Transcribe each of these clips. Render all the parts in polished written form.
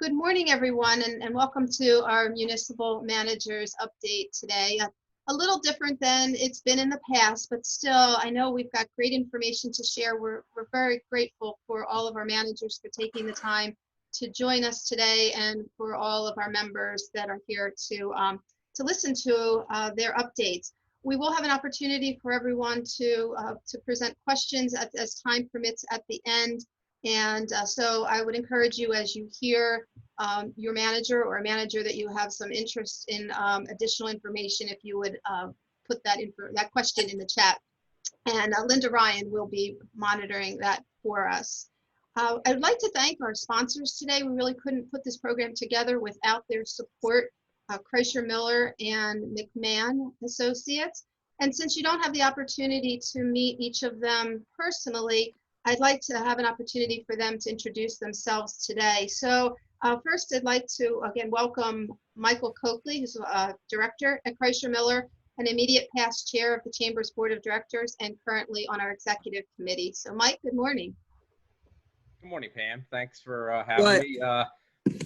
Good morning, everyone, and welcome to our Municipal Managers update today. A little different than it's been in the past, but still, I know we've got great information to share. We're very grateful for all of our managers for taking the time to join us today, and for all of our members that are here to listen to their updates. We will have an opportunity for everyone to present questions as time permits at the end. And so I would encourage you, as you hear your manager or a manager that you have some interest in additional information, if you would put that question in the chat. And Linda Ryan will be monitoring that for us. I'd like to thank our sponsors today. We really couldn't put this program together without their support, Kreischer Miller and McMahon Associates. And since you don't have the opportunity to meet each of them personally, I'd like to have an opportunity for them to introduce themselves today. So first, I'd like to again welcome Michael Coakley, who's a director at Kreischer Miller, an immediate past chair of the Chamber's Board of Directors, and currently on our executive committee. So Mike, good morning. Good morning, Pam. Thanks for having me.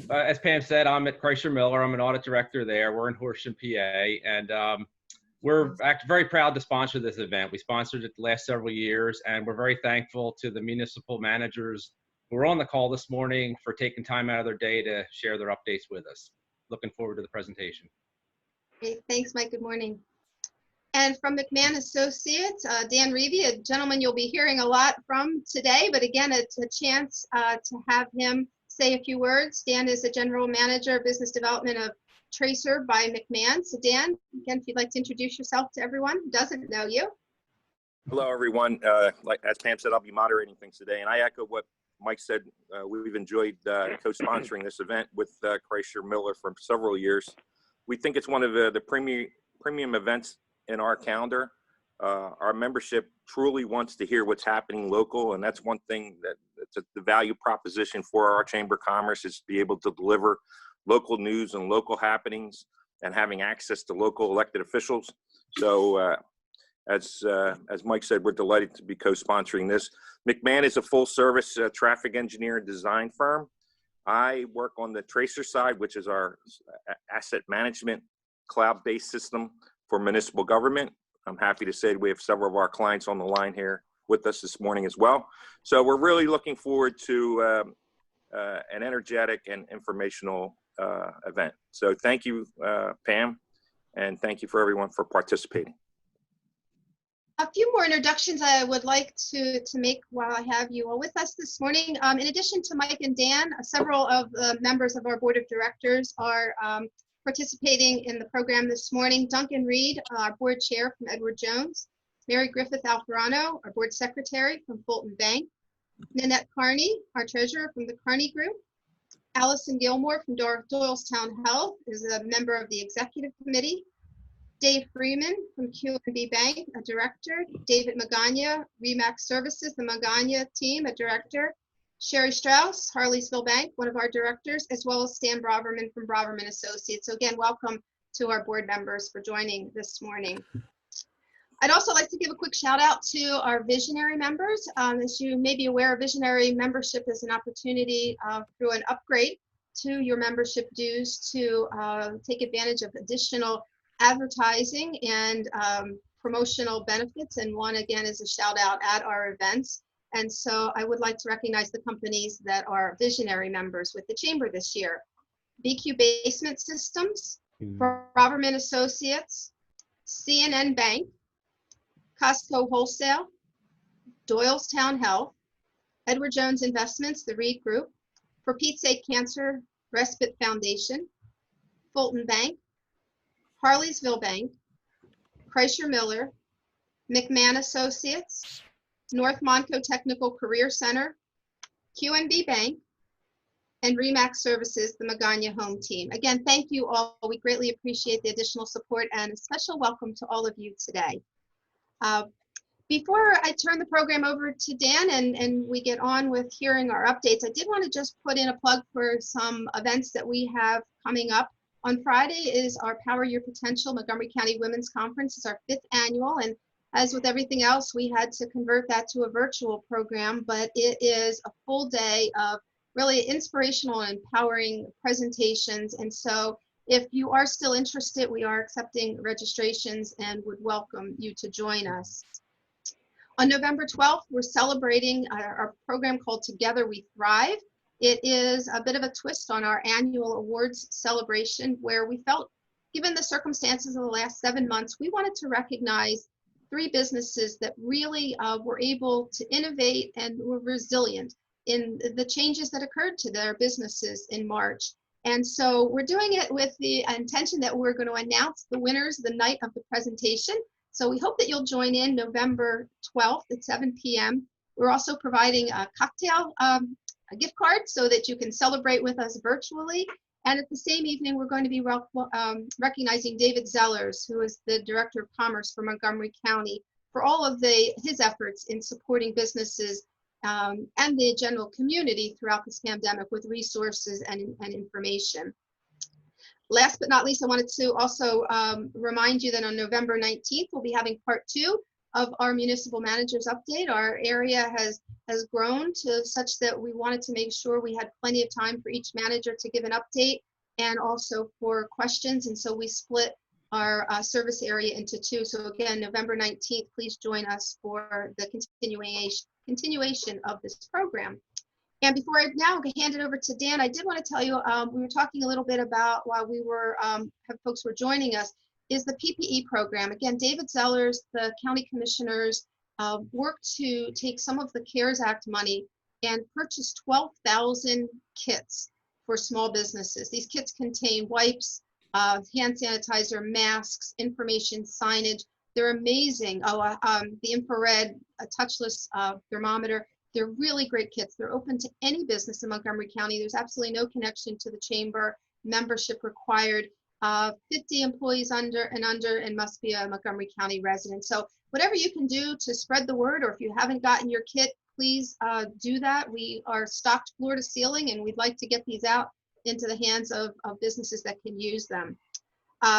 As Pam said, I'm at Kreischer Miller. I'm an audit director there. We're in Horsham, PA, and we're very proud to sponsor this event. We sponsored it the last several years, and we're very thankful to the municipal managers who are on the call this morning for taking time out of their day to share their updates with us. Looking forward to the presentation. Great. Thanks, Mike. Good morning. And from McMahon Associates, Dan Reevy, a gentleman you'll be hearing a lot from today, but again, it's a chance to have him say a few words. Dan is the General Manager of Business Development of Tracer by McMahon. So Dan, again, if you'd like to introduce yourself to everyone who doesn't know you. Hello, everyone. Like as Pam said, I'll be moderating things today, and I echo what Mike said. We've enjoyed co-sponsoring this event with Kreischer Miller for several years. We think it's one of the premium events in our calendar. Our membership truly wants to hear what's happening local, and that's one thing that the value proposition for our Chamber of Commerce is to be able to deliver local news and local happenings and having access to local elected officials. So as Mike said, we're delighted to be co-sponsoring this. McMahon is a full service traffic engineer and design firm. I work on the Tracer side, which is our asset management cloud-based system for municipal government. I'm happy to say we have several of our clients on the line here with us this morning as well. So we're really looking forward to an energetic and informational event. So thank you, Pam, and thank you for everyone for participating. A few more introductions I would like to make while I have you all with us this morning. In addition to Mike and Dan, several of the members of our Board of Directors are participating in the program this morning. Duncan Reed, our Board Chair from Edward Jones. Mary Griffith Alferano, our Board Secretary from Fulton Bank. Nanette Carney, our Treasurer from the Carney Group. Allison Gilmore from Doylestown Health is a member of the Executive Committee. Dave Freeman from QNB Bank, a Director. David Magana, REMAX Services, the Magana team, a Director. Sherry Strauss, Harleysville Bank, one of our directors, as well as Stan Braverman from Braverman Associates. So again, welcome to our board members for joining this morning. I'd also like to give a quick shout out to our visionary members. As you may be aware, visionary membership is an opportunity through an upgrade to your membership dues to take advantage of additional advertising and promotional benefits. And one, again, is a shout out at our events. And so I would like to recognize the companies that are visionary members with the Chamber this year. BQ Basement Systems, Braverman Associates, CNN Bank, Costco Wholesale, Doylestown Health, Edward Jones Investments, the Reed Group, For Pete's Sake Cancer Respite Foundation, Fulton Bank, Harleysville Bank, Kreischer Miller, McMahon Associates, North Monco Technical Career Center, QNB Bank, and REMAX Services, the Magana Home Team. Again, thank you all. We greatly appreciate the additional support, and a special welcome to all of you today. Before I turn the program over to Dan and we get on with hearing our updates, I did want to just put in a plug for some events that we have coming up. On Friday is our Power Your Potential Montgomery County Women's Conference. It's our 5th annual, and as with everything else, we had to convert that to a virtual program, but it is a full day of really inspirational and empowering presentations. And so if you are still interested, we are accepting registrations and would welcome you to join us. On November 12th, we're celebrating our program called Together We Thrive. It is a bit of a twist on our annual awards celebration, where we felt, given the circumstances of the last 7 months, we wanted to recognize 3 businesses that really were able to innovate and were resilient in the changes that occurred to their businesses in March. And so we're doing it with the intention that we're going to announce the winners the night of the presentation. So we hope that you'll join in November 12th at 7 p.m. We're also providing a cocktail, a gift card, so that you can celebrate with us virtually. And at the same evening, we're going to be recognizing David Zellers, who is the Director of Commerce for Montgomery County, for all of his efforts in supporting businesses and the general community throughout this pandemic with resources and information. Last but not least, I wanted to also remind you that on November 19th, we'll be having part 2 of our Municipal Managers update. Our area has grown to such that we wanted to make sure we had plenty of time for each manager to give an update and also for questions. And so we split our service area into 2. So again, November 19th, please join us for the continuation of this program. And before I now hand it over to Dan, I did want to tell you, we were talking a little bit about, while we were, folks were joining us, is the PPE program. Again, David Zellers, the county commissioners, worked to take some of the CARES Act money and purchase 12,000 kits for small businesses. These kits contain wipes, hand sanitizer, masks, information, signage. They're amazing. The infrared, a touchless thermometer. They're really great kits. They're open to any business in Montgomery County. There's absolutely no connection to the chamber, membership required. 50 employees and must be a Montgomery County resident. So whatever you can do to spread the word, or if you haven't gotten your kit, please do that. We are stocked floor to ceiling, and we'd like to get these out into the hands of businesses that can use them.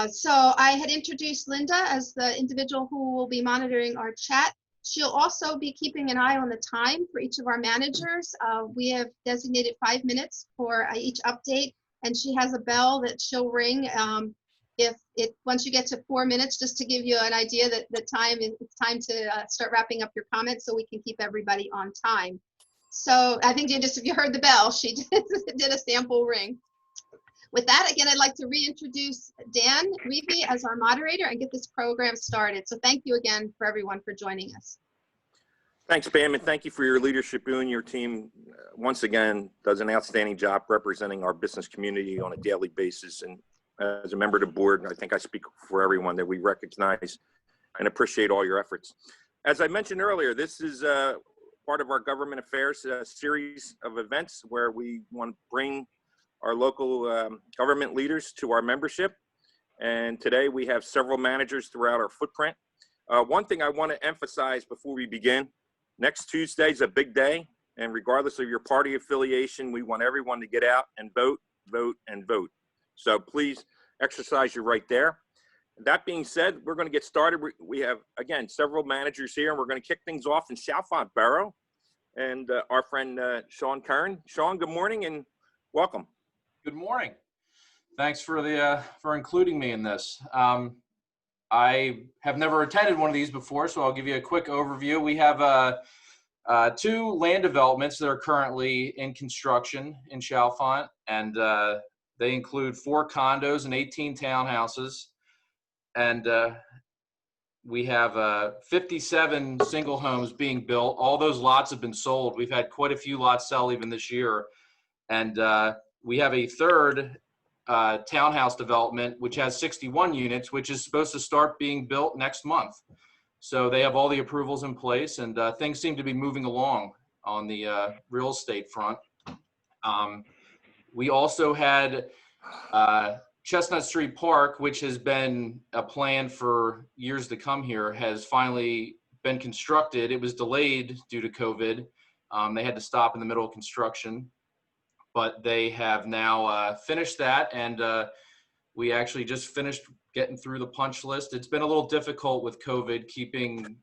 So I had introduced Linda as the individual who will be monitoring our chat. She'll also be keeping an eye on the time for each of our managers. We have designated 5 minutes for each update, and she has a bell that she'll ring once you get to 4 minutes, just to give you an idea that it's time to start wrapping up your comments so we can keep everybody on time. So I think if you heard the bell, she did a sample ring. With that, again, I'd like to reintroduce Dan Reevy as our moderator and get this program started. So thank you again for everyone for joining us. Thanks, Pam, and thank you for your leadership. You and your team, once again, does an outstanding job representing our business community on a daily basis. And as a member of the board, I think I speak for everyone that we recognize and appreciate all your efforts. As I mentioned earlier, this is part of our government affairs series of events where we want to bring our local government leaders to our membership. And today we have several managers throughout our footprint. One thing I want to emphasize before we begin, next Tuesday is a big day, and regardless of your party affiliation, we want everyone to get out and vote, vote, and vote. So please exercise your right there. That being said, we're going to get started. We have, again, several managers here, and we're going to kick things off in Chalfont Borough. And our friend Sean Kern. Sean, good morning and welcome. Good morning. Thanks for including me in this. I have never attended one of these before, so I'll give you a quick overview. We have 2 land developments that are currently in construction in Chalfont, and they include 4 condos and 18 townhouses. And we have 57 single homes being built. All those lots have been sold. We've had quite a few lots sell even this year. And we have a 3rd townhouse development, which has 61 units, which is supposed to start being built next month. So they have all the approvals in place, and things seem to be moving along on the real estate front. We also had Chestnut Street Park, which has been a plan for years to come here, has finally been constructed. It was delayed due to COVID. They had to stop in the middle of construction, but they have now finished that, and we actually just finished getting through the punch list. It's been a little difficult with COVID, keeping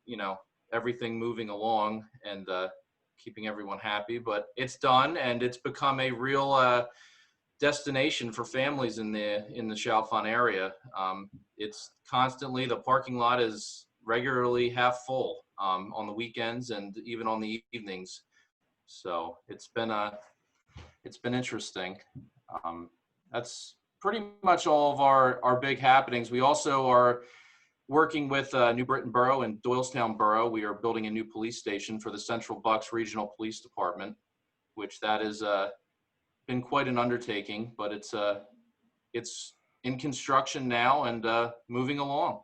everything moving along and keeping everyone happy. But it's done, and it's become a real destination for families in the Chalfont area. It's constantly, the parking lot is regularly half full on the weekends and even on the evenings. So it's been interesting. That's pretty much all of our big happenings. We also are working with New Britain Borough and Doylestown Borough. We are building a new police station for the Central Bucks Regional Police Department, which that is been quite an undertaking, but it's in construction now and moving along.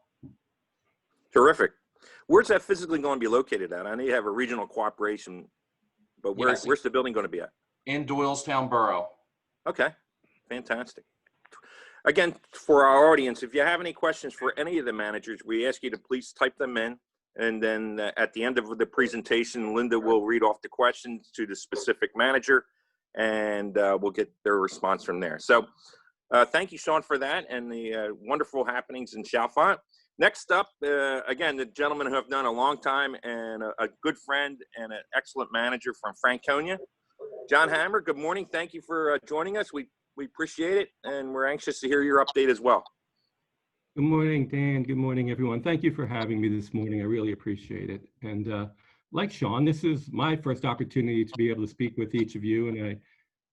Terrific. Where's that physically going to be located at? I know you have a regional cooperation, but Yes. where's the building going to be at? In Doylestown Borough. Okay, fantastic. Again, for our audience, if you have any questions for any of the managers, we ask you to please type them in. And then at the end of the presentation, Linda will read off the questions to the specific manager, and we'll get their response from there. So thank you, Sean, for that and the wonderful happenings in Chalfont. Next up, again, the gentleman who have done a long time and a good friend and an excellent manager from Franconia, John Hammer. Good morning. Thank you for joining us. We appreciate it, and we're anxious to hear your update as well. Good morning, Dan. Good morning, everyone. Thank you for having me this morning. I really appreciate it. And like Sean, this is my first opportunity to be able to speak with each of you, and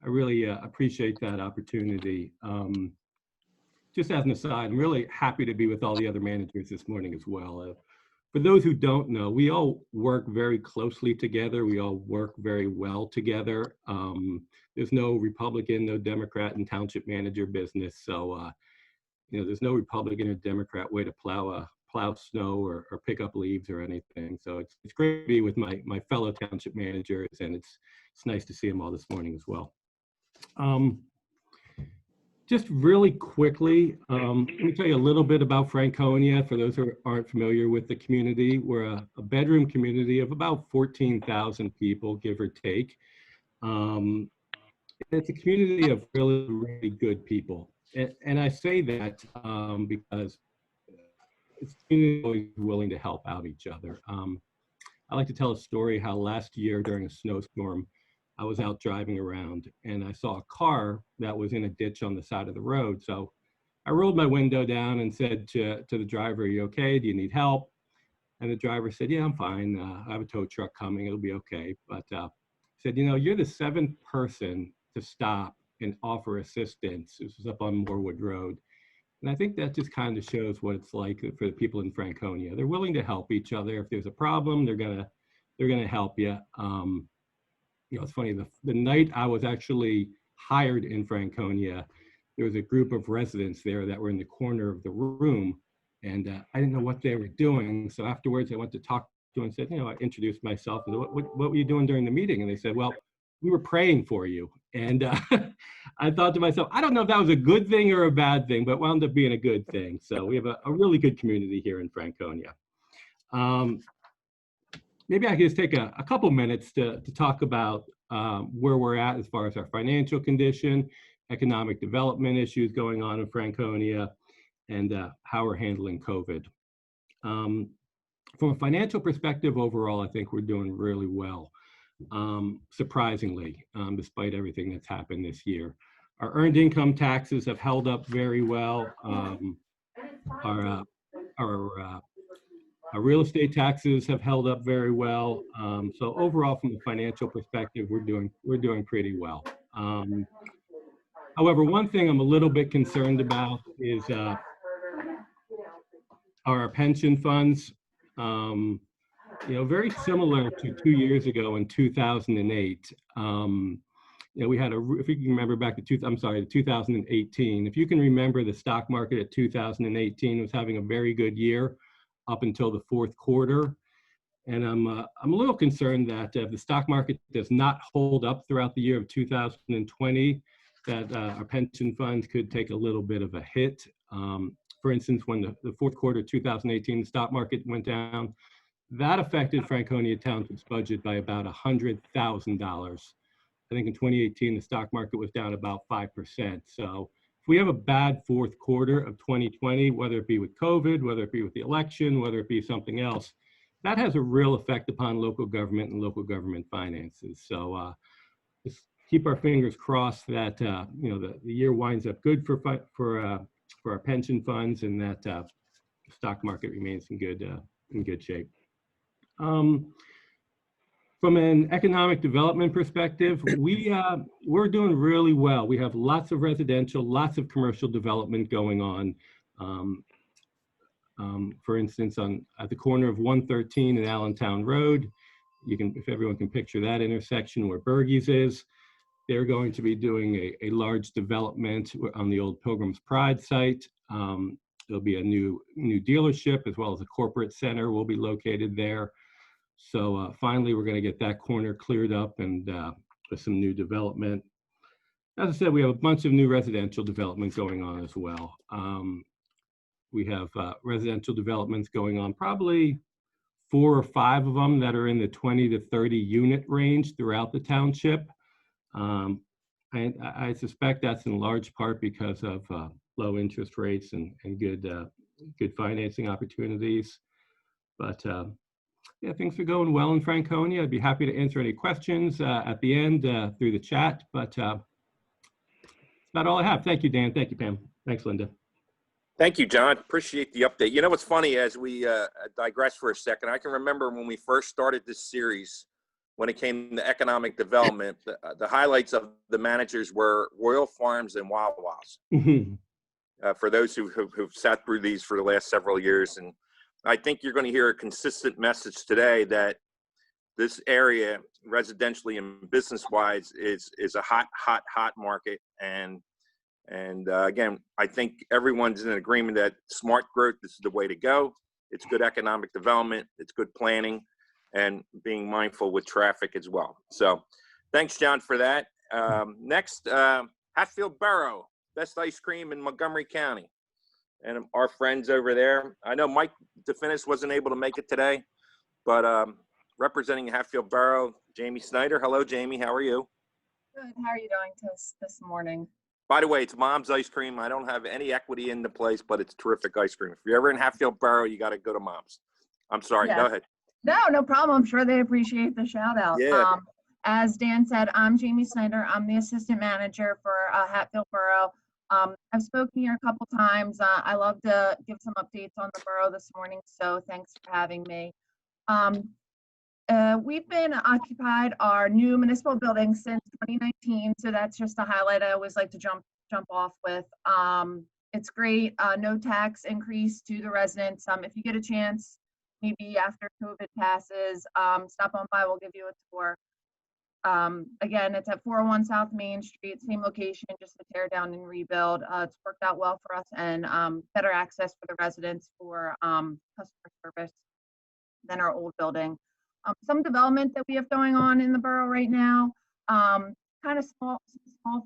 I really appreciate that opportunity. Just as an aside, I'm really happy to be with all the other managers this morning as well. For those who don't know, we all work very closely together. We all work very well together. There's no Republican, no Democrat in township manager business. So, there's no Republican or Democrat way to plow snow or pick up leaves or anything. So it's great to be with my fellow township managers, and it's nice to see them all this morning as well. Just really quickly, let me tell you a little bit about Franconia. For those who aren't familiar with the community, we're a bedroom community of about 14,000 people, give or take. It's a community of really, really good people. And I say that because it's a community always willing to help out each other. I like to tell a story how last year during a snowstorm, I was out driving around and I saw a car that was in a ditch on the side of the road. So I rolled my window down and said to the driver, "Are you okay? Do you need help?" And the driver said, "Yeah, I'm fine. I have a tow truck coming. It'll be okay." But said, "You're the seventh person to stop and offer assistance." This was up on Moorwood Road. And I think that just kind of shows what it's like for the people in Franconia. They're willing to help each other. If there's a problem, they're gonna help you. It's funny, the night I was actually hired in Franconia, there was a group of residents there that were in the corner of the room, and I didn't know what they were doing. So afterwards, I went to talk to them and said, I introduced myself, and what were you doing during the meeting? And they said, "Well, we were praying for you." And I thought to myself, I don't know if that was a good thing or a bad thing, but it wound up being a good thing. So we have a really good community here in Franconia. Maybe I could just take a couple minutes to talk about where we're at as far as our financial condition, economic development issues going on in Franconia, and how we're handling COVID. From a financial perspective, overall, I think we're doing really well, surprisingly, despite everything that's happened this year. Our earned income taxes have held up very well. Our real estate taxes have held up very well. So overall, from a financial perspective, we're doing pretty well. However, one thing I'm a little bit concerned about is our pension funds. Very similar to 2 years ago in 2008. We had if you can remember back to 2018. If you can remember, the stock market at 2018 was having a very good year up until the fourth quarter. And I'm a little concerned that if the stock market does not hold up throughout the year of 2020, that our pension funds could take a little bit of a hit. For instance, when the fourth quarter of 2018, the stock market went down, that affected Franconia Township's budget by about $100,000. I think in 2018, the stock market was down about 5%. So if we have a bad fourth quarter of 2020, whether it be with COVID, whether it be with the election, whether it be something else, that has a real effect upon local government and local government finances. So just keep our fingers crossed that you know, the year winds up good for our pension funds, and that the stock market remains in good shape. From an economic development perspective, we're doing really well. We have lots of residential, lots of commercial development going on. For instance, at the corner of 113 and Allentown Road, if everyone can picture that intersection where Bergey's is, they're going to be doing a large development on the old Pilgrim's Pride site. There'll be a new dealership, as well as a corporate center will be located there. So finally, we're going to get that corner cleared up and with some new development. As I said, we have a bunch of new residential development going on as well. We have residential developments going on, probably 4 or 5 of them that are in the 20 to 30 unit range throughout the township. And I suspect that's in large part because of low interest rates and good financing opportunities. But yeah, things are going well in Franconia. I'd be happy to answer any questions at the end through the chat, but that's about all I have. Thank you, Dan. Thank you, Pam. Thanks, Linda. Thank you, John. Appreciate the update. You know what's funny, as we digress for a second, I can remember when we first started this series, when it came to economic development, the highlights of the managers were Royal Farms and Wawa's. For those who've sat through these for the last several years. And I think you're going to hear a consistent message today that this area, residentially and business-wise, is a hot market. And again, I think everyone's in agreement that smart growth is the way to go. It's good economic development. It's good planning and being mindful with traffic as well. So thanks, John, for that. Next, Hatfield Borough, best ice cream in Montgomery County. And our friends over there. I know Mike DeFinis wasn't able to make it today, but representing Hatfield Borough, Jamie Snyder. Hello, Jamie. How are you? Good. How are you doing this morning? By the way, it's Mom's Ice Cream. I don't have any equity in the place, but it's terrific ice cream. If you're ever in Hatfield Borough, you got to go to Mom's. I'm sorry. Yes. Go ahead. No problem. I'm sure they appreciate the shout out. Yeah. As Dan said, I'm Jamie Snyder. I'm the assistant manager for Hatfield Borough. I've spoken here a couple times. I love to give some updates on the borough this morning, so thanks for having me. We've been occupied our new municipal building since 2019, so that's just a highlight I always like to jump off with. It's great. No tax increase to the residents. If you get a chance, maybe after COVID passes, stop on by. We'll give you a tour. Again, it's at 401 South Main Street, same location, just a tear down and rebuild. It's worked out well for us, and better access for the residents for customer service than our old building. Some development that we have going on in the borough right now, kind of small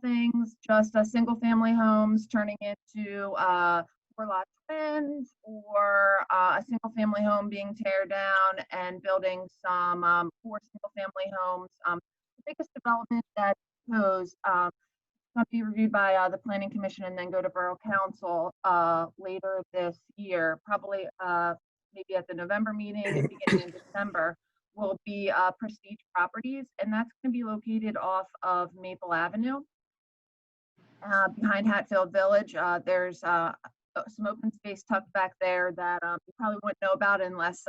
things, just single family homes turning into 4-lot twins, or a single family home being teared down and building some 4 single family homes. The biggest development that goes going to be reviewed by the Planning Commission and then go to Borough Council later this year, probably maybe at the November meeting and beginning in December, will be Prestige Properties, and that's going to be located off of Maple Avenue behind Hatfield Village. There's some open space tucked back there that you probably wouldn't know about unless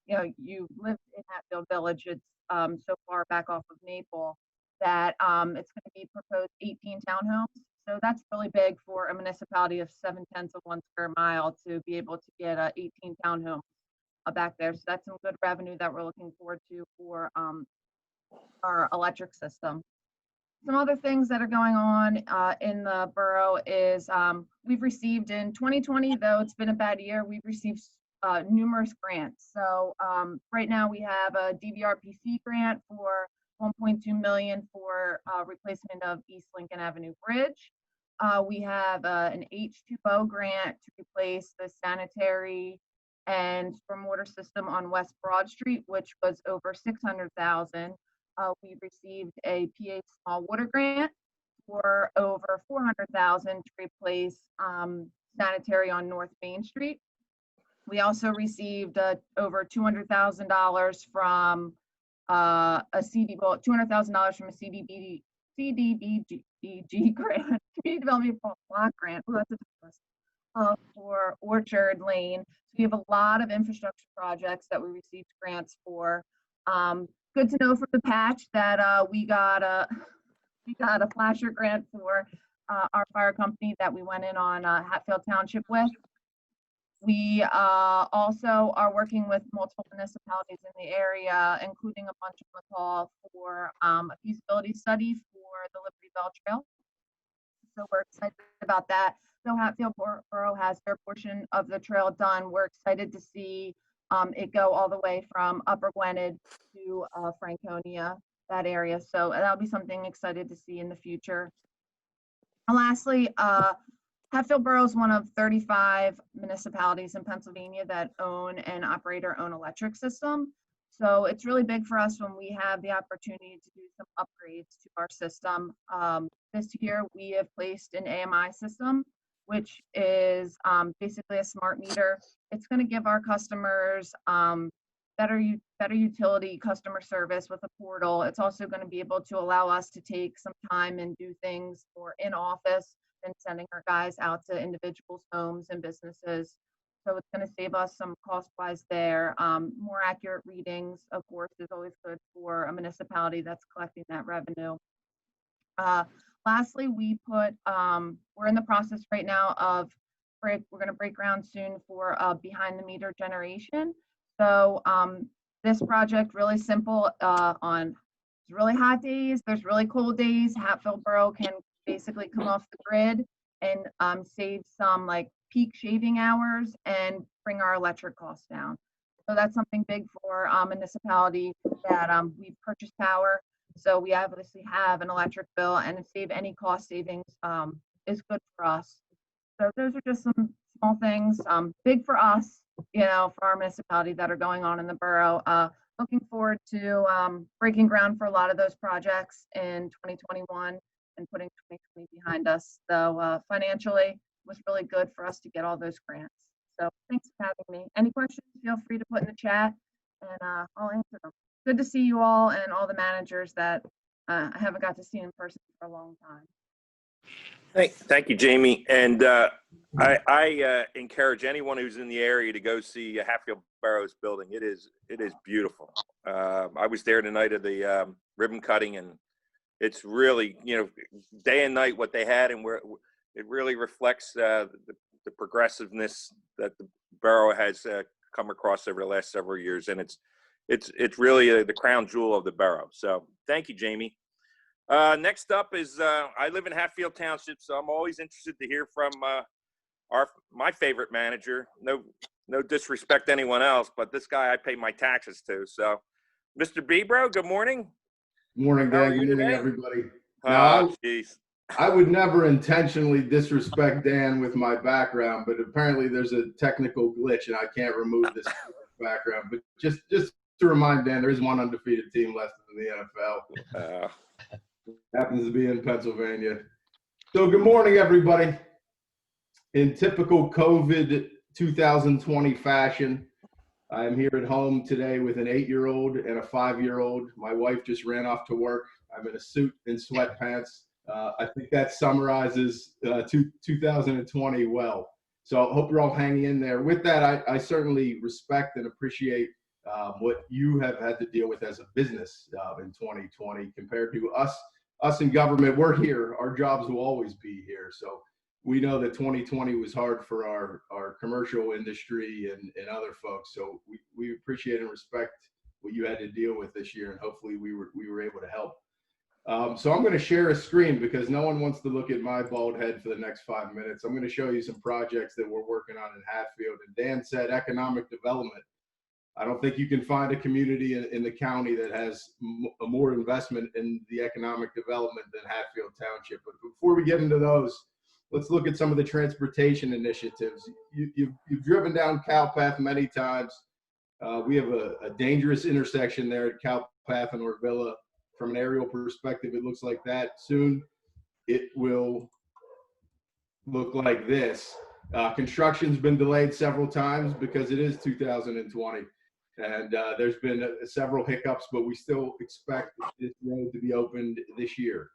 you lived in Hatfield Village. It's so far back off of Maple that it's going to be proposed 18 townhomes. So that's really big for a municipality of 0.7 of 1 square mile to be able to get 18 townhomes back there. So that's some good revenue that we're looking forward to for our electric system. Some other things that are going on in the borough is we've received in 2020, though it's been a bad year, we've received numerous grants. So right now we have a DVRPC grant for $1.2 million for replacement of East Lincoln Avenue Bridge. We have an H2O grant to replace the sanitary and stormwater system on West Broad Street, which was over $600,000. We received a PA small water grant for over $400,000 to replace sanitary on North Main Street. We also received over $200,000 from a $200,000 from a CDBG grant, Community Development Block Grant. Oh, that's a tough one. For Orchard Lane. So we have a lot of infrastructure projects that we received grants for. Good to know from the patch that we got a flasher grant for our fire company that we went in on Hatfield Township with. We also are working with multiple municipalities in the area, including a bunch on the call for a feasibility study for the Liberty Bell Trail. So we're excited about that. So Hatfield Borough has their portion of the trail done. We're excited to see it go all the way from Upper Gwynedd to Franconia, that area. So that'll be something excited to see in the future. And lastly, Hatfield Borough is one of 35 municipalities in Pennsylvania that own and operate our own electric system. So it's really big for us when we have the opportunity to do some upgrades to our system. This year, we have placed an AMI system, which is basically a smart meter. It's going to give our customers better utility customer service with a portal. It's also going to be able to allow us to take some time and do things more in office than sending our guys out to individuals' homes and businesses. So it's going to save us some cost-wise there. More accurate readings, of course, is always good for a municipality that's collecting that revenue. Lastly, we're in the process right now of we're going to break ground soon for behind the meter generation. So this project, really simple, on really hot days, there's really cold days, Hatfield Borough can basically come off the grid and save some like peak shaving hours and bring our electric costs down. So that's something big for municipality that we purchase power. So we obviously have an electric bill, and to save any cost savings is good for us. So those are just some small things, big for us, for our municipality that are going on in the borough. Looking forward to breaking ground for a lot of those projects in 2021 and putting 2020 behind us. So financially, it was really good for us to get all those grants. So thanks for having me. Any questions, feel free to put in the chat and I'll answer them. Good to see you all and all the managers that I haven't got to see in person for a long time. Thank you, Jamie. And I encourage anyone who's in the area to go see Hatfield Borough's building. It is beautiful. I was there the night of the ribbon cutting, and it's really, day and night what they had, and where it really reflects the progressiveness that the borough has come across over the last several years, and it's really the crown jewel of the borough. So thank you, Jamie. Next up is I live in Hatfield Township, so I'm always interested to hear from my favorite manager. No disrespect to anyone else, but this guy I pay my taxes to. So, Mr. Bebro, good morning. Morning, How are Dan. you Good morning, today? everybody. Oh, jeez. I would never intentionally disrespect Dan with my background, but apparently there's a technical glitch and I can't remove this background. But just to remind Dan, there is one undefeated team left in the NFL. Happens to be in Pennsylvania. So good morning, everybody. In typical COVID 2020 fashion, I am here at home today with an 8-year-old and a 5-year-old. My wife just ran off to work. I'm in a suit and sweatpants. I think that summarizes 2020 well. So I hope you're all hanging in there. With that, I certainly respect and appreciate what you have had to deal with as a business in 2020 compared to us in government. We're here. Our jobs will always be here. So we know that 2020 was hard for our commercial industry and other folks. So we appreciate and respect what you had to deal with this year, and hopefully we were able to help. So I'm going to share a screen because no one wants to look at my bald head for the next 5 minutes. I'm going to show you some projects that we're working on in Hatfield. And Dan said economic development. I don't think you can find a community in the county that has more investment in the economic development than Hatfield Township. But before we get into those, let's look at some of the transportation initiatives. You've driven down Cowpath many times. We have a dangerous intersection there at Cowpath and Orvilla. From an aerial perspective, it looks like that. Soon it will look like this. Construction's been delayed several times because it is 2020. And there's been several hiccups, but we still expect this road to be opened this year.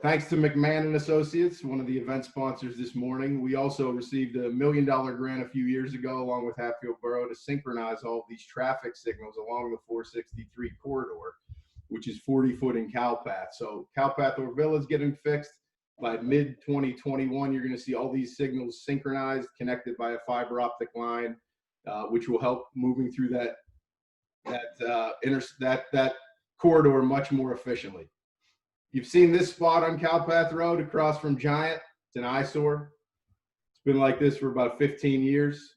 Thanks to McMahon and Associates, one of the event sponsors this morning. We also received a $1 million grant a few years ago, along with Hatfield Borough, to synchronize all of these traffic signals along the 463 corridor, which is 40-foot in CalPath. So CalPath Orville is getting fixed. By mid-2021, you're going to see all these signals synchronized, connected by a fiber optic line, which will help moving through that corridor much more efficiently. You've seen this spot on CalPath Road across from Giant. It's an eyesore. It's been like this for about 15 years.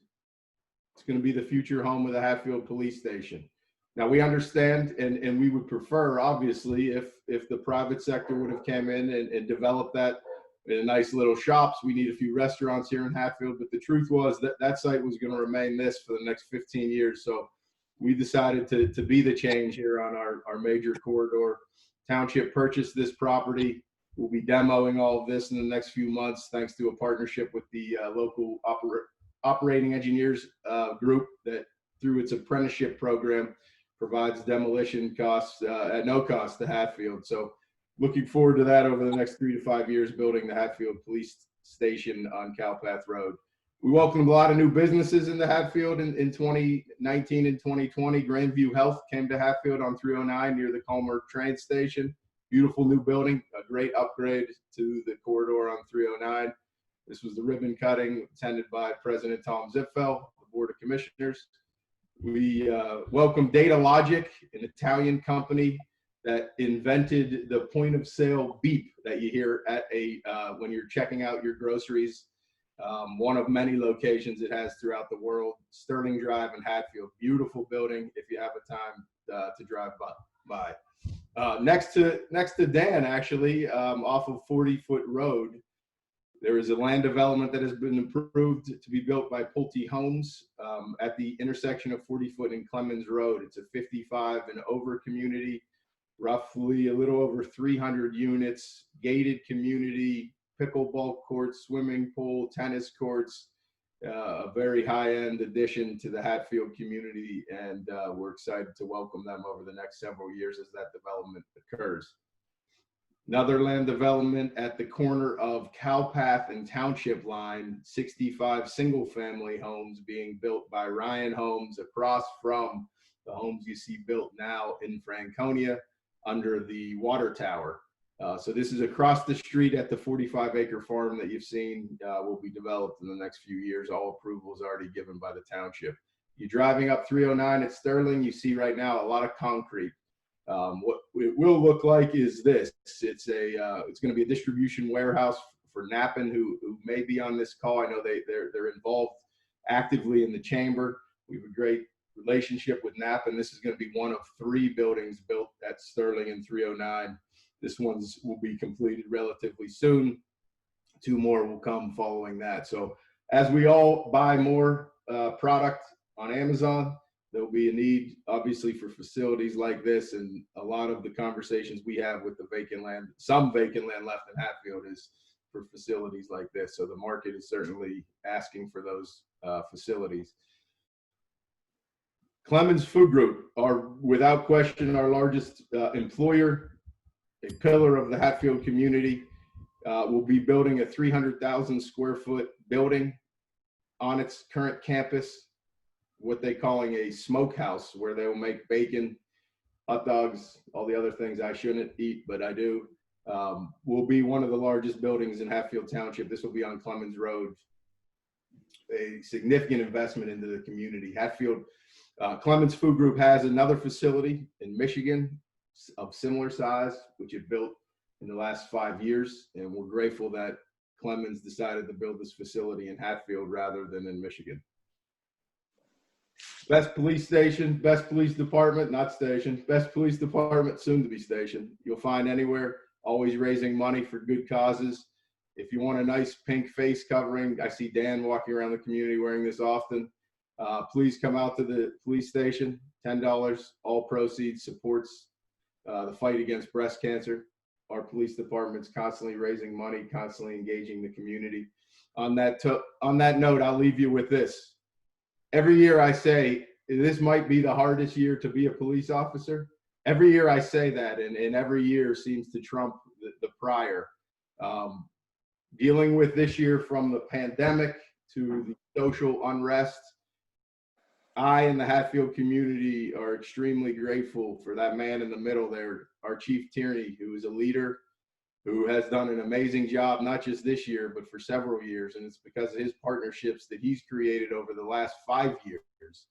It's going to be the future home of the Hatfield Police Station. Now, we understand, and we would prefer, obviously, if the private sector would have come in and developed that in nice little shops. We need a few restaurants here in Hatfield, but the truth was that that site was going to remain this for the next 15 years. So we decided to be the change here on our major corridor. Township purchased this property. We'll be demoing all of this in the next few months, thanks to a partnership with the local operating engineers group that, through its apprenticeship program, provides demolition costs at no cost to Hatfield. So looking forward to that over the next 3 to 5 years, building the Hatfield Police Station on CalPath Road. We welcomed a lot of new businesses into Hatfield in 2019 and 2020. Grandview Health came to Hatfield on 309 near the Culmer train station. Beautiful new building, a great upgrade to the corridor on 309. This was the ribbon cutting attended by President Tom Zipfel, the Board of Commissioners. We welcomed Data Logic, an Italian company that invented the point of sale beep that you hear at when you're checking out your groceries. One of many locations it has throughout the world. Sterling Drive in Hatfield, beautiful building if you have a time to drive by. Next to Dan, actually, off of 40-foot road, there is a land development that has been approved to be built by Pulte Homes at the intersection of 40-foot and Clemens Road. It's a 55 and over community, roughly a little over 300 units, gated community, pickleball courts, swimming pool, tennis courts, a very high-end addition to the Hatfield community, and we're excited to welcome them over the next several years as that development occurs. Another land development at the corner of CalPath and Township line, 65 single-family homes being built by Ryan Homes across from the homes you see built now in Franconia under the water tower. So this is across the street at the 45-acre farm that you've seen will be developed in the next few years. All approvals already given by the township. You're driving up 309 at Sterling, you see right now a lot of concrete. What it will look like is this. It's going to be a distribution warehouse for Nappen, who may be on this call. I know they're involved actively in the chamber. We have a great relationship with Nappen. This is going to be one of 3 buildings built at Sterling and 309. This one's will be completed relatively soon. 2 more will come following that. So as we all buy more product on Amazon, there'll be a need, obviously, for facilities like this. And a lot of the conversations we have with the vacant land, some vacant land left in Hatfield, is for facilities like this. So the market is certainly asking for those facilities. Clemens Food Group are, without question, our largest employer, a pillar of the Hatfield community. Will be building a 300,000 square foot building on its current campus, what they're calling a smokehouse, where they will make bacon, hot dogs, all the other things I shouldn't eat, but I do. Will be one of the largest buildings in Hatfield Township. This will be on Clemens Road. A significant investment into the community. Hatfield, Clemens Food Group has another facility in Michigan of similar size, which it built in the last 5 years. And we're grateful that Clemens decided to build this facility in Hatfield rather than in Michigan. Best police station, best police department, not station, best police department, soon to be station. You'll find anywhere, always raising money for good causes. If you want a nice pink face covering, I see Dan walking around the community wearing this often. Please come out to the police station, $10. All proceeds supports the fight against breast cancer. our police department's constantly raising money, constantly engaging the community. On that note, I'll leave you with this. Every year I say, this might be the hardest year to be a police officer. Every year I say that, and every year seems to trump the prior. Dealing with this year, from the pandemic to the social unrest, I and the Hatfield community are extremely grateful for that man in the middle there, our Chief Tierney, who is a leader, who has done an amazing job, not just this year, but for several years. And it's because of his partnerships that he's created over the last 5 years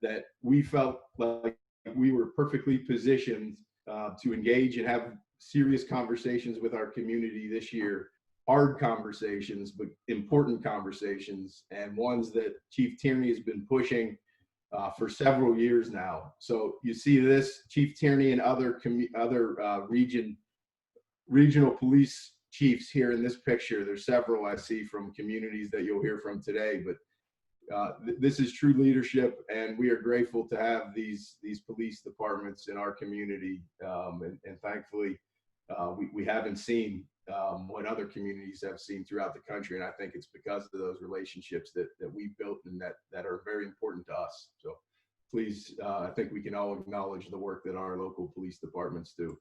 that we felt like we were perfectly positioned to engage and have serious conversations with our community this year. Hard conversations, but important conversations, and ones that Chief Tierney has been pushing for several years now. So you see this, Chief Tierney and other regional police chiefs here in this picture. There's several I see from communities that you'll hear from today, but this is true leadership, and we are grateful to have these police departments in our community. And thankfully, we haven't seen what other communities have seen throughout the country. And I think it's because of those relationships that we built and that are very important to us. So please, I think we can all acknowledge the work that our local police departments do.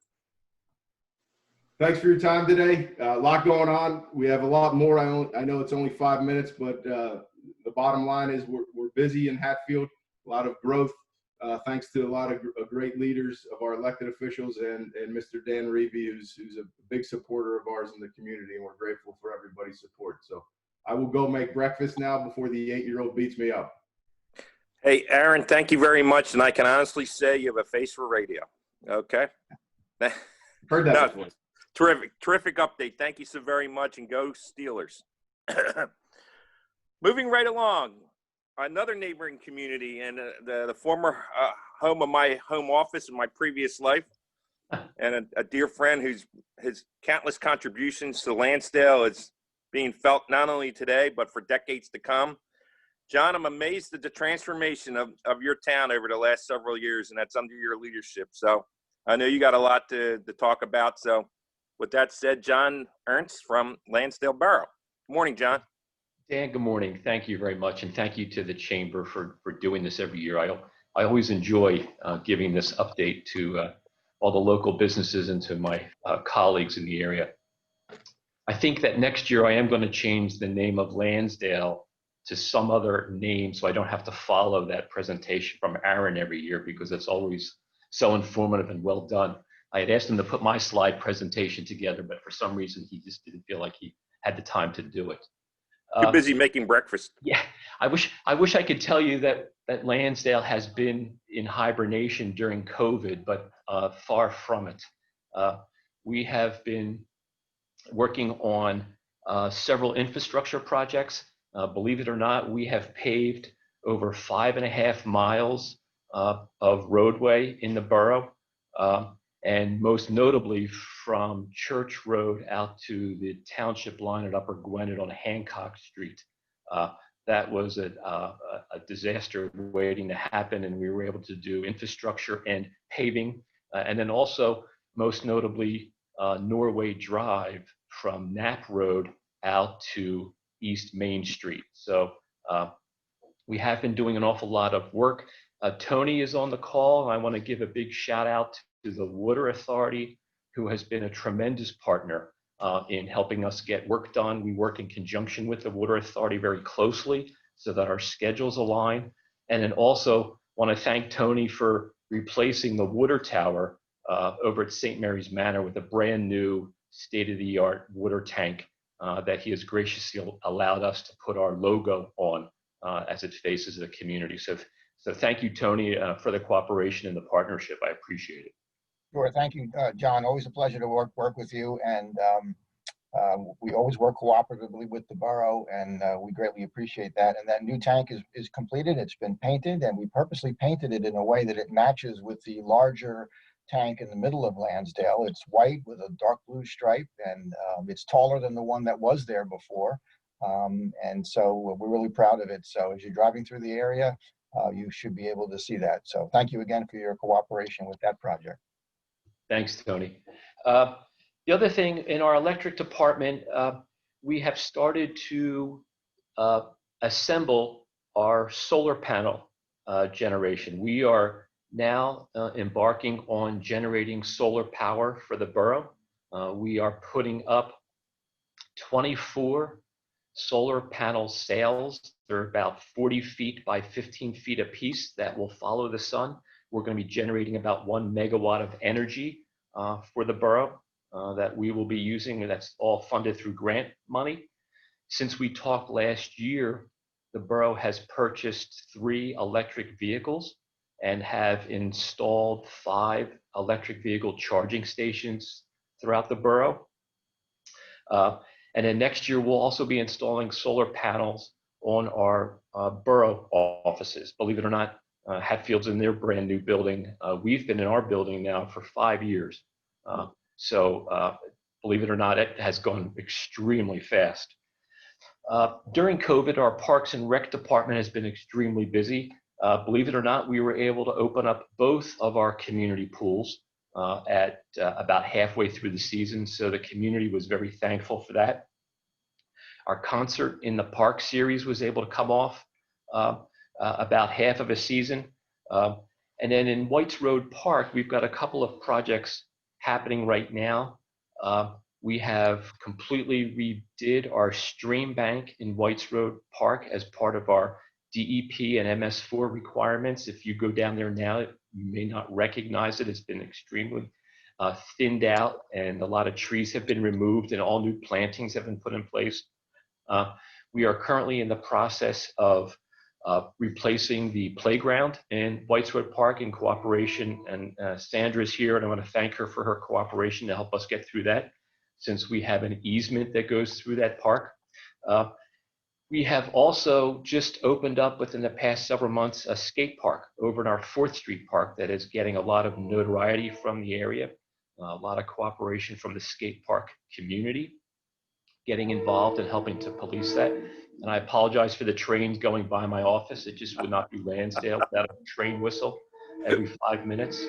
Thanks for your time today. A lot going on. We have a lot more. I know it's only 5 minutes, but the bottom line is we're busy in Hatfield, a lot of growth. Thanks to a lot of great leaders of our elected officials and Mr. Dan Reevy, who's a big supporter of ours in the community, and we're grateful for everybody's support. So I will go make breakfast now before the 8-year-old beats me up. Hey, Aaron, thank you very much. And I can honestly say you have a face for radio. Okay. Heard that before. Terrific update. Thank you so very much, and go Steelers. Moving right along. Another neighboring community, and the former home of my home office in my previous life, and a dear friend his countless contributions to Lansdale is being felt not only today, but for decades to come. John, I'm amazed at the transformation of your town over the last several years, and that's under your leadership. So I know you got a lot to talk about. So with that said, John Ernst from Lansdale Borough. Good morning, John. Dan, good morning. Thank you very much. And thank you to the Chamber for doing this every year. I always enjoy giving this update to all the local businesses and to my colleagues in the area. I think that next year I am going to change the name of Lansdale to some other name so I don't have to follow that presentation from Aaron every year, because it's always so informative and well done. I had asked him to put my slide presentation together, but for some reason he just didn't feel like he had the time to do it. Too busy making breakfast. Yeah, I wish I could tell you that Lansdale has been in hibernation during COVID, but far from it. We have been working on several infrastructure projects. Believe it or not, we have paved over 5.5 miles of roadway in the borough, and most notably from Church Road out to the township line at Upper Gwinnett on Hancock Street. That was a disaster waiting to happen, and we were able to do infrastructure and paving. And then also, most notably, Norway Drive from Knapp Road out to East Main Street. So we have been doing an awful lot of work. Tony is on the call, and I want to give a big shout out to the Water Authority, who has been a tremendous partner in helping us get work done. We work in conjunction with the Water Authority very closely so that our schedules align. And then also want to thank Tony for replacing the water tower over at St. Mary's Manor with a brand new state-of-the-art water tank that he has graciously allowed us to put our logo on as it faces the community. So thank you, Tony, for the cooperation and the partnership. I appreciate it. Sure. Thank you, John. Always a pleasure to work with you. And we always work cooperatively with the borough, and we greatly appreciate that. And that new tank is completed. It's been painted, and we purposely painted it in a way that it matches with the larger tank in the middle of Lansdale. It's white with a dark blue stripe, and it's taller than the one that was there before. And so we're really proud of it. So as you're driving through the area, you should be able to see that. So thank you again for your cooperation with that project. Thanks, Tony. The other thing in our electric department, we have started to assemble our solar panel generation. We are now embarking on generating solar power for the borough. We are putting up 24 solar panel sails. They're about 40 feet by 15 feet apiece that will follow the sun. We're going to be generating about 1 megawatt of energy for the borough that we will be using, and that's all funded through grant money. Since we talked last year, the borough has purchased 3 electric vehicles and have installed 5 electric vehicle charging stations throughout the borough. And then next year, we'll also be installing solar panels on our borough offices. Believe it or not, Hatfield's in their brand new building. We've been in our building now for 5 years. So believe it or not, it has gone extremely fast. During COVID, our Parks and Rec department has been extremely busy. Believe it or not, we were able to open up both of our community pools at about halfway through the season, so the community was very thankful for that. Our concert in the park series was able to come off about half of a season. And then in Whites Road Park, we've got a couple of projects happening right now. We have completely redid our stream bank in Whites Road Park as part of our DEP and MS4 requirements. If you go down there now, you may not recognize it. It's been extremely thinned out, and a lot of trees have been removed and all new plantings have been put in place. We are currently in the process of replacing the playground in Whites Road Park in cooperation, and Sandra's here, and I want to thank her for her cooperation to help us get through that, since we have an easement that goes through that park. We have also just opened up within the past several months a skate park over in our 4th Street Park that is getting a lot of notoriety from the area, a lot of cooperation from the skate park community, getting involved and helping to police that. And I apologize for the trains going by my office. It just would not be Lansdale without a train whistle every 5 minutes.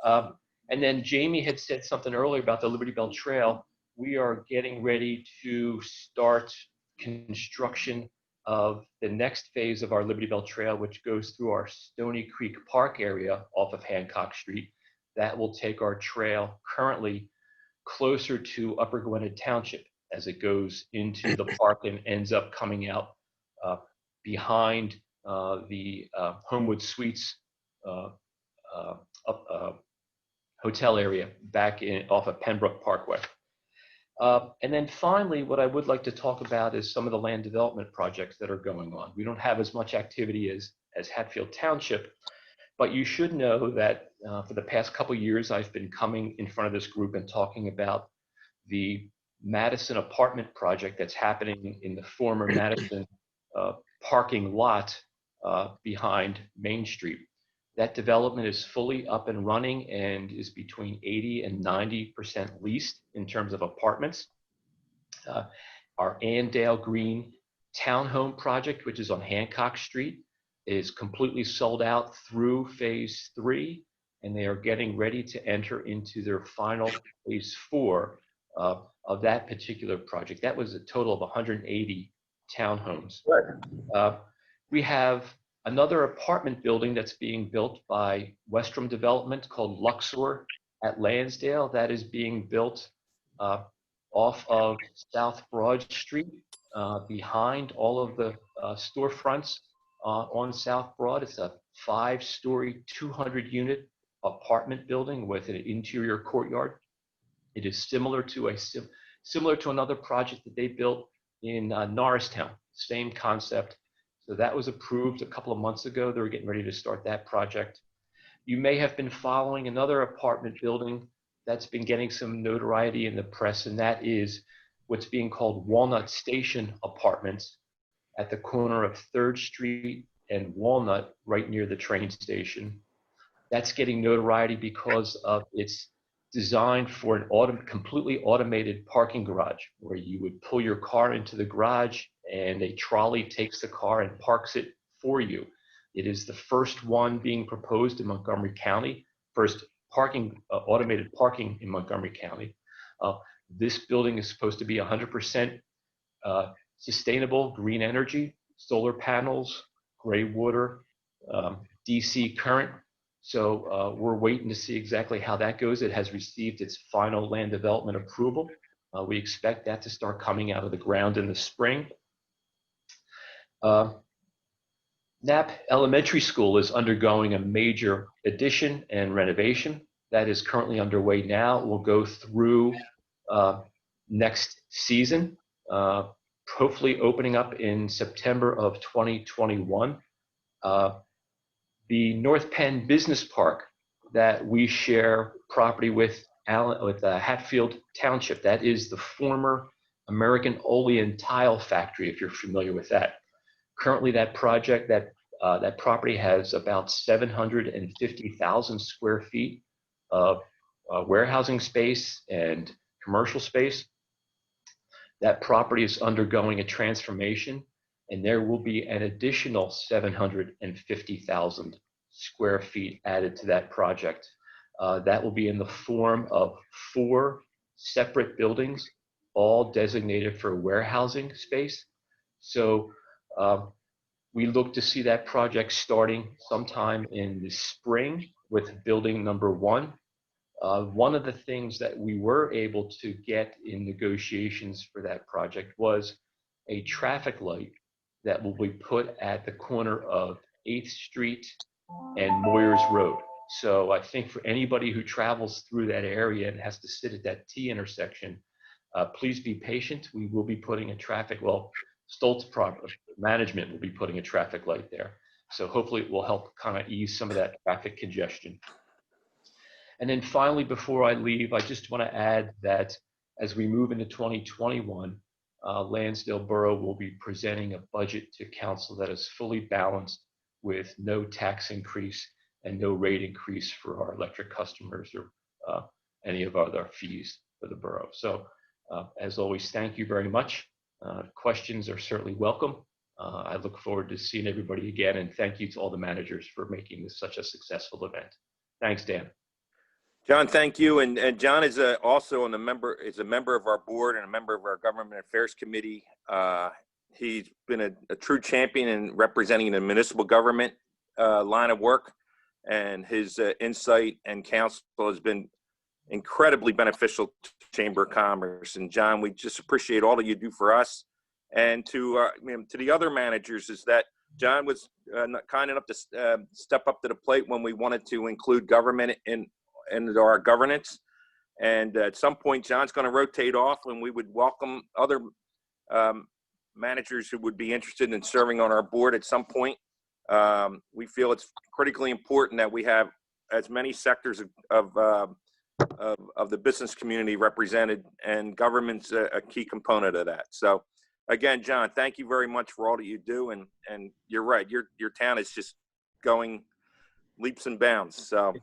And then Jamie had said something earlier about the Liberty Bell Trail. We are getting ready to start construction of the next phase of our Liberty Bell Trail, which goes through our Stony Creek Park area off of Hancock Street. That will take our trail currently closer to Upper Gwinnett Township as it goes into the park and ends up coming out behind the Homewood Suites hotel area back in off of Pembroke Parkway. And then finally, what I would like to talk about is some of the land development projects that are going on. We don't have as much activity as Hatfield Township, but you should know that for the past couple of years, I've been coming in front of this group and talking about the Madison apartment project that's happening in the former Madison parking lot behind Main Street. That development is fully up and running and is between 80 and 90% leased in terms of apartments. Our Andale Green townhome project, which is on Hancock Street, is completely sold out through phase 3, and they are getting ready to enter into their final phase 4 of that particular project. That was a total of 180 townhomes. We have another apartment building that's being built by Westrom Development called Luxor at Lansdale. That is being built off of South Broad Street behind all of the storefronts on South Broad. It's a 5-story, 200-unit apartment building with an interior courtyard. It is similar to another project that they built in Norristown, same concept. So that was approved a couple of months ago. They were getting ready to start that project. You may have been following another apartment building that's been getting some notoriety in the press, and that is what's being called Walnut Station Apartments at the corner of 3rd Street and Walnut, right near the train station. That's getting notoriety because of its design for an completely automated parking garage, where you would pull your car into the garage and a trolley takes the car and parks it for you. It is the first one being proposed in Montgomery County, first parking, automated parking in Montgomery County. This building is supposed to be 100% sustainable green energy, solar panels, gray water, DC current. So we're waiting to see exactly how that goes. It has received its final land development approval. We expect that to start coming out of the ground in the spring. Knapp Elementary School is undergoing a major addition and renovation that is currently underway now. It will go through next season, hopefully opening up in September of 2021. The North Penn Business Park that we share property with Hatfield Township, that is the former American Olean Tile Factory, if you're familiar with that. Currently, that project, that property has about 750,000 square feet of warehousing space and commercial space. That property is undergoing a transformation, and there will be an additional 750,000 square feet added to that project. That will be in the form of 4 separate buildings, all designated for warehousing space. So we look to see that project starting sometime in the spring with building number 1. One of the things that we were able to get in negotiations for that project was a traffic light that will be put at the corner of 8th Street and Moyers Road. So I think for anybody who travels through that area and has to sit at that T intersection, please be patient. We will be putting a Stoltz management will be putting a traffic light there. So hopefully it will help kind of ease some of that traffic congestion. And then finally, before I leave, I just want to add that as we move into 2021, Lansdale Borough will be presenting a budget to council that is fully balanced with no tax increase and no rate increase for our electric customers or any of our other fees for the borough. So as always, thank you very much. Questions are certainly welcome. I look forward to seeing everybody again, and thank you to all the managers for making this such a successful event. Thanks, Dan. John, thank you. And John is also a member of our board and a member of our Government Affairs Committee. He's been a true champion in representing the municipal government line of work, and his insight and counsel has been incredibly beneficial to the Chamber of Commerce. And John, we just appreciate all that you do for us. And to the other managers, is that John was kind enough to step up to the plate when we wanted to include government in our governance. And at some point, John's going to rotate off, and we would welcome other managers who would be interested in serving on our board at some point. We feel it's critically important that we have as many sectors of the business community represented, and government's a key component of that. So again, John, thank you very much for all that you do. And you're right, your town is just going leaps and bounds. So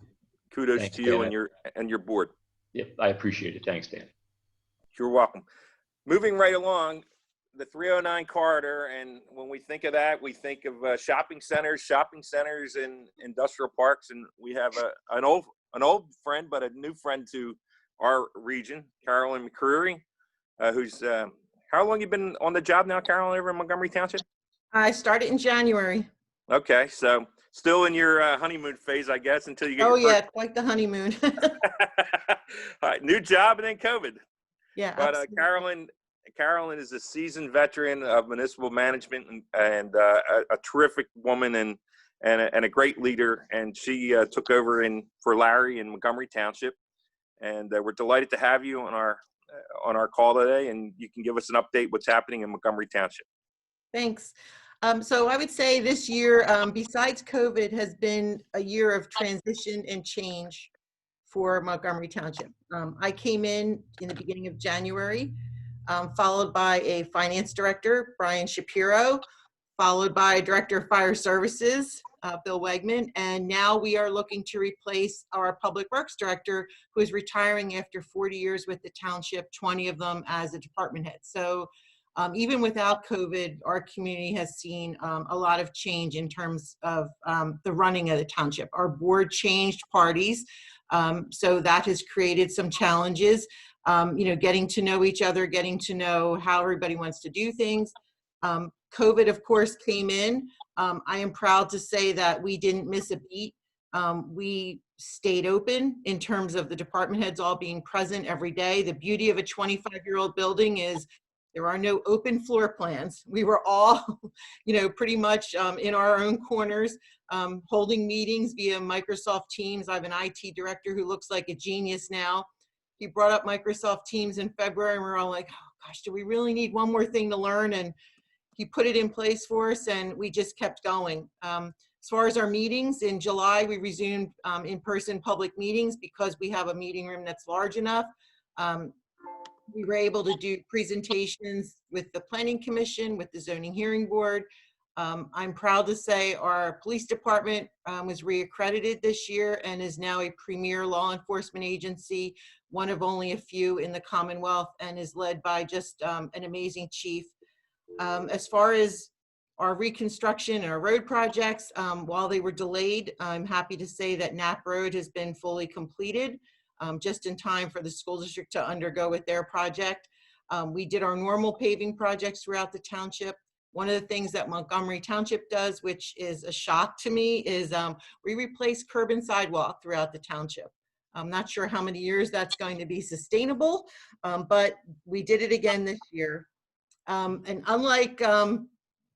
kudos Thanks, to you, Dan. and your board. Yep, I appreciate it. Thanks, Dan. You're welcome. Moving right along, the 309 corridor, and when we think of that, we think of shopping centers and industrial parks, and we have an old friend, but a new friend to our region, Carolyn McCreary, who's how long you been on the job now, Carolyn, over in Montgomery Township? I started in January. Okay, so still in your honeymoon phase, I guess, until you get Oh your yeah, quite the honeymoon. All right, new job and then COVID. Yeah, But Carolyn is a seasoned veteran of municipal management and a terrific woman and a great leader. And she took over for Larry in Montgomery Township. And we're delighted to have you on our call today. And you can give us an update what's happening in Montgomery Township. thanks. So I would say this year, besides COVID, has been a year of transition and change for Montgomery Township. I came in the beginning of January, followed by a finance director, Brian Shapiro, followed by Director of Fire Services, Bill Wegman, and now we are looking to replace our Public Works Director, who is retiring after 40 years with the township, 20 of them as a department head. So Even without COVID, our community has seen a lot of change in terms of the running of the township. Our board changed parties, so that has created some challenges. Getting to know each other, getting to know how everybody wants to do things. COVID, of course, came in. I am proud to say that we didn't miss a beat. We stayed open in terms of the department heads all being present every day. The beauty of a 25-year-old building is there are no open floor plans. We were all, pretty much in our own corners, holding meetings via Microsoft Teams. I have an IT director who looks like a genius now. He brought up Microsoft Teams in February, and we're all like, oh gosh, do we really need one more thing to learn? And he put it in place for us, and we just kept going. As far as our meetings, in July, we resumed in-person public meetings because we have a meeting room that's large enough. We were able to do presentations with the Planning Commission, with the Zoning Hearing Board. I'm proud to say our police department was reaccredited this year and is now a premier law enforcement agency, one of only a few in the Commonwealth, and is led by just an amazing chief. As far as our reconstruction and our road projects, while they were delayed, I'm happy to say that Knapp Road has been fully completed, just in time for the school district to undergo with their project. We did our normal paving projects throughout the township. One of the things that Montgomery Township does, which is a shock to me, is we replace curb and sidewalk throughout the township. I'm not sure how many years that's going to be sustainable, but we did it again this year. And unlike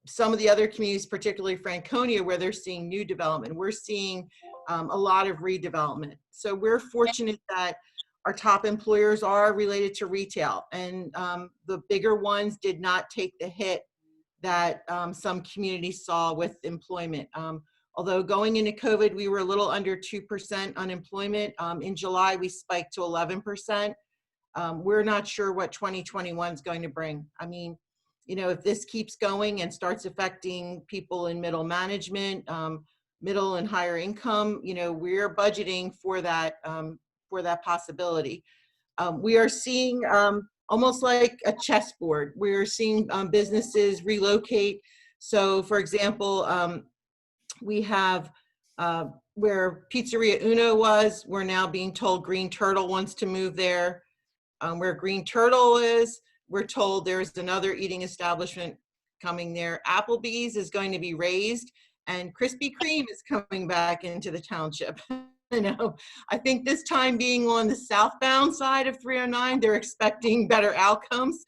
some of the other communities, particularly Franconia, where they're seeing new development, we're seeing a lot of redevelopment. So we're fortunate that our top employers are related to retail, and the bigger ones did not take the hit that some communities saw with employment. Although going into COVID, we were a little under 2% unemployment. In July, we spiked to 11%. We're not sure what 2021 is going to bring. I mean, if this keeps going and starts affecting people in middle management, middle and higher income, we're budgeting for that possibility. We are seeing almost like a chessboard. We're seeing businesses relocate. So, for example, we have where Pizzeria Uno was, we're now being told Green Turtle wants to move there. Where Green Turtle is, we're told there's another eating establishment coming there. Applebee's is going to be raised, and Krispy Kreme is coming back into the township. I think this time being on the southbound side of 309, they're expecting better outcomes.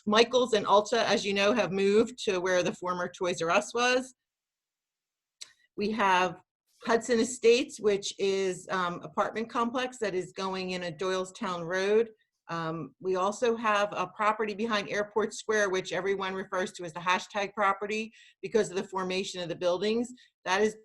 Michael's and Ulta, as you know, have moved to where the former Toys R Us was. We have Hudson Estates, which is apartment complex that is going in a Doylestown Road. We also have a property behind Airport Square, which everyone refers to as the hashtag property because of the formation of the buildings. That is